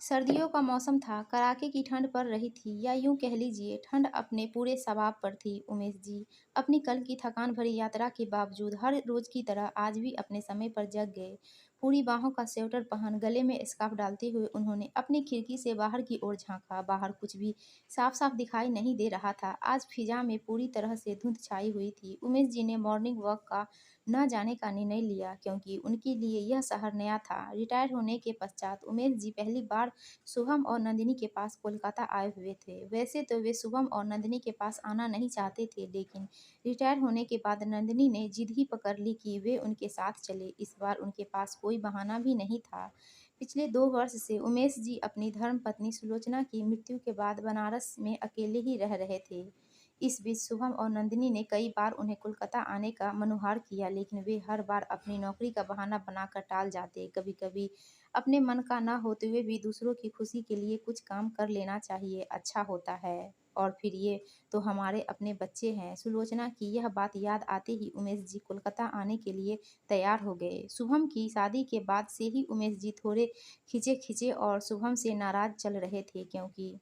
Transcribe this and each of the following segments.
सर्दियों का मौसम था, कड़ाके की ठंड पड़ रही थी या यूँ कह लीजिए ठंड अपने पूरे स्वभाव पर थी। उमेश जी अपनी कल की थकान भरी यात्रा के बावजूद हर रोज़ की तरह आज भी अपने समय पर जग गए। पूरी बाहों का स्वेटर पहन गले में स्कार्फ डालते हुए उन्होंने अपनी खिड़की से बाहर की ओर झाँका। बाहर कुछ भी साफ-साफ दिखाई नहीं दे रहा था। आज फिज़ा में पूरी तरह से धुंध छाई हुई थी। उमेश जी ने मॉर्निंग वॉक का न जाने का निर्णय लिया क्योंकि उनके लिए यह शहर नया था। रिटायर होने के पश्चात उमेश जी पहली बार शुभम और नंदिनी के पास कोलकाता आए हुए थे। वैसे तो वे शुभम और नंदिनी के पास आना नहीं चाहते थे, लेकिन रिटायर होने के बाद नंदिनी ने जिद ही पकड़ ली कि वे उनके साथ चले। इस बार उनके पास कोई बहाना भी नहीं था। पिछले 2 वर्ष से उमेश जी अपनी धर्मपत्नी सुलोचना की मृत्यु के बाद बनारस में अकेले ही रह रहे थे। इस बीच शुभम और नंदिनी ने कई बार उन्हें कोलकाता आने का मनुहार किया, लेकिन वे हर बार अपनी नौकरी का बहाना बनाकर टाल जाते। कभी-कभी अपने मन का ना होते हुए भी दूसरों की खुशी के लिए कुछ काम कर लेना चाहिए, अच्छा होता है। और फिर ये तो हमारे अपने बच्चे हैं। सुलोचना की यह बात याद आते ही उमेश जी कोलकाता आने के लिए तैयार हो गए। शुभम की शादी के बाद से ही उमेश जी थोड़े खिंचे-खिंचे और शुभम से नाराज चल रहे थे, क्योंकि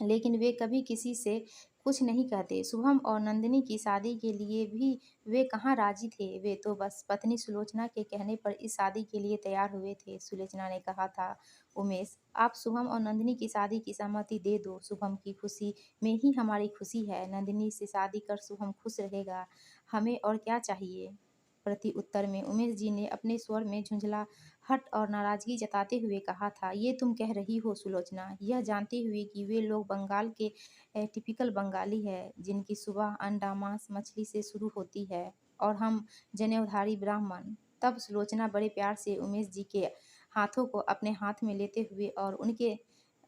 लेकिन वे कभी किसी से कुछ नहीं कहते। शुभम और नंदिनी की शादी के लिए भी वे कहाँ राजी थे, वे तो बस पत्नी सुलोचना के कहने पर इस शादी के लिए तैयार हुए थे। सुलोचना ने कहा था, उमेश, आप शुभम और नंदिनी की शादी की सहमति दे दो। शुभम की खुशी में ही हमारी खुशी है। नंदिनी से शादी कर शुभम खुश रहेगा, हमें और क्या चाहिए। प्रति उत्तर में उमेश जी ने अपने स्वर में झुंझलाहट और नाराजगी जताते हुए कहा था, ये तुम कह रही हो सुलोचना, यह जानते हुए कि वे लोग बंगाल के टिपिकल बंगाली है, जिनकी सुबह अंडा मांस मछली से शुरू होती है, और हम जनेऊधारी ब्राह्मण। तब सुलोचना बड़े प्यार से उमेश जी के हाथों को अपने हाथ में लेते हुए और उनके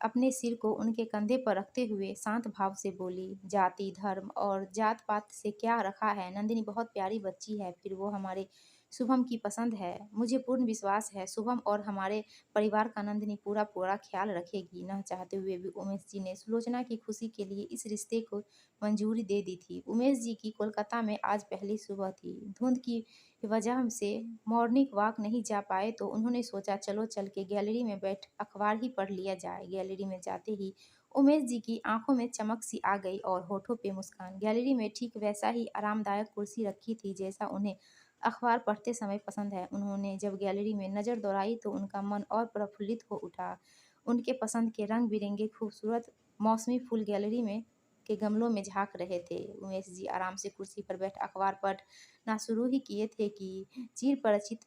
अपने सिर को उनके कंधे पर रखते हुए शांत भाव से बोली, जाति धर्म और जात पात से क्या रखा है, नंदिनी बहुत प्यारी बच्ची है, फिर वो हमारे शुभम की पसंद है। मुझे पूर्ण विश्वास है शुभम और हमारे परिवार का नंदिनी पूरा पूरा ख्याल रखेगी। न चाहते हुए भी उमेश जी ने सुलोचना की खुशी के लिए इस रिश्ते को मंजूरी दे दी थी। उमेश जी की कोलकाता में आज पहली सुबह थी। धुंध की वजह से मॉर्निंग वॉक नहीं जा पाए तो उन्होंने सोचा चलो चल के गैलरी में बैठ अखबार ही पढ़ लिया जाए। गैलरी में जाते ही उमेश जी की आंखों में चमक सी आ गई और होठों पे मुस्कान। गैलरी में ठीक वैसा ही आरामदायक कुर्सी रखी थी जैसा उन्हें अखबार पढ़ते समय पसंद है। उन्होंने जब गैलरी में नज़र दौड़ाई तो उनका मन और प्रफुल्लित हो उठा। उनके पसंद के रंग बिरंगे खूबसूरत मौसमी फूल गैलरी में के गमलों में झांक रहे थे। उमेश जी आराम से कुर्सी पर बैठ अखबार पढ़ना शुरू ही किए थे कि चिर परिचित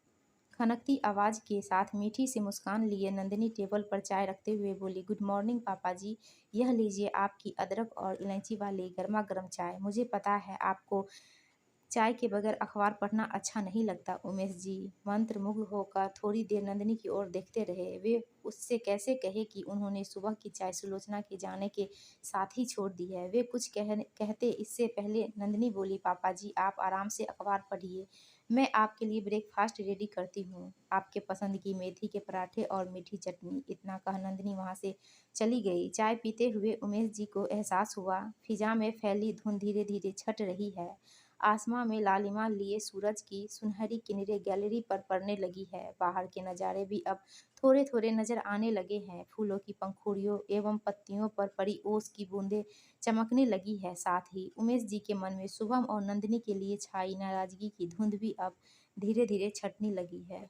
खनकती आवाज़ के साथ मीठी सी मुस्कान लिए नंदिनी टेबल पर चाय रखते हुए बोली, गुड मॉर्निंग पापा जी, यह लीजिए आपकी अदरक और इलायची वाली गर्मा गर्म चाय। मुझे पता है आपको चाय के बगैर अखबार पढ़ना अच्छा नहीं लगता। उमेश जी मंत्रमुग्ध होकर थोड़ी देर नंदिनी की ओर देखते रहे। वे उससे कैसे कहे कि उन्होंने सुबह की चाय सुलोचना के जाने के साथ ही छोड़ दी है। वे कुछ कहते इससे पहले नंदिनी बोली, पापा जी आप आराम से अखबार पढ़िए, मैं आपके लिए ब्रेकफास्ट रेडी करती हूँ, आपके पसंद की मेथी के पराठे और मीठी चटनी। इतना कह नंदिनी वहाँ से चली गई। चाय पीते हुए उमेश जी को एहसास हुआ फिजा में फैली धुंध धीरे धीरे छट रही है। आसमां में लालिमा लिए सूरज की सुनहरी किरणें गैलरी पर पड़ने लगी है। बाहर के नज़ारे भी अब थोड़े थोड़े नजर आने लगे हैं। फूलों की पंखुड़ियों एवं पत्तियों पर पड़ी ओस की बूंदें चमकने लगी है। साथ ही उमेश जी के मन में शुभम और नंदिनी के लिए छाई नाराजगी की धुंध भी अब धीरे धीरे छटने लगी है।